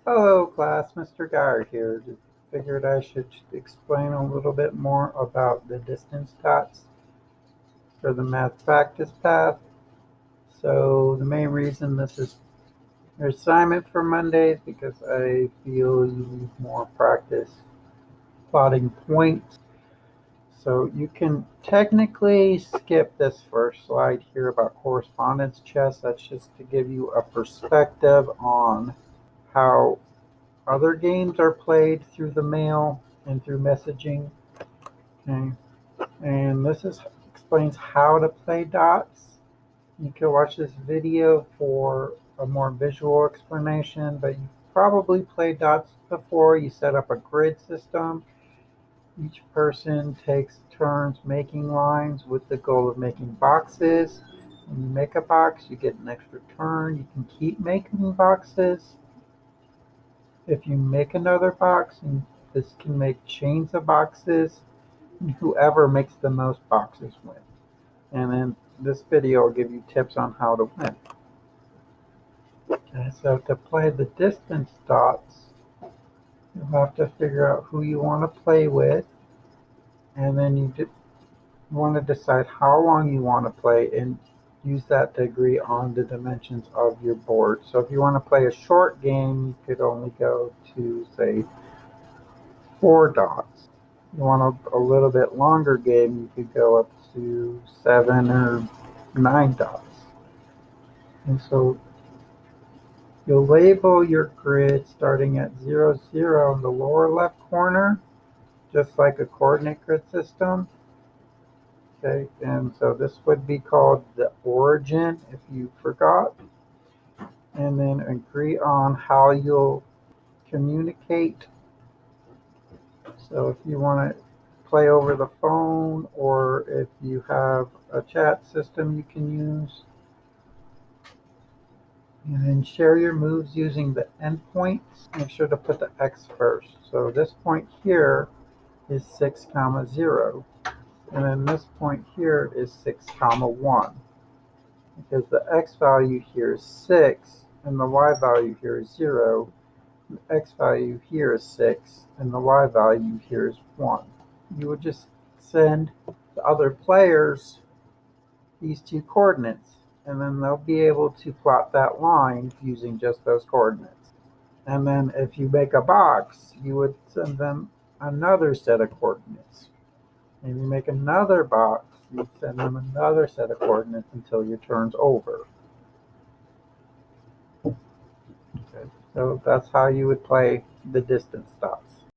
Hello class, Mr. Geyer here. Just figured I should explain a little bit more about the distance dots for the math practice path. So the main reason this is your assignment for Mondays because I feel you need more practice plotting points. So you can technically skip this first slide here about correspondence chess. That's just to give you a perspective on how other games are played through the mail and through messaging. Okay. And explains how to play dots. You can watch this video for a more visual explanation, but you probably played dots before. You set up a grid system. Each person takes turns making lines with the goal of making boxes. When you make a box, you get an extra turn. You can keep making boxes. If you make another box, and this can make chains of boxes, and whoever makes the most boxes wins. And then this video will give you tips on how to win. Okay, so to play the distance dots, you'll have to figure out who you want to play with, and then you want to decide how long you want to play and use that to agree on the dimensions of your board. So if you want to play a short game, you could only go to, say, 4 dots. You want a little bit longer game, you could go up to 7 or 9 dots. And so you'll label your grid starting at 0, 0 in the lower left corner, just like a coordinate grid system. Okay, and so this would be called the origin if you forgot. And then agree on how you'll communicate. So if you want to play over the phone or if you have a chat system you can use. And then share your moves using the endpoints. Make sure to put the X first. So this point here is 6, 0. And then this point here is 6, 1. Because the X value here is 6 and the Y value here is 0. The X value here is 6 and the Y value here is 1. You would just send the other players these 2 coordinates, and then they'll be able to plot that line using just those coordinates. And then if you make a box, you would send them another set of coordinates. And you make another box, you'd send them another set of coordinates until your turn's over. Okay. So that's how you would play the distance dots.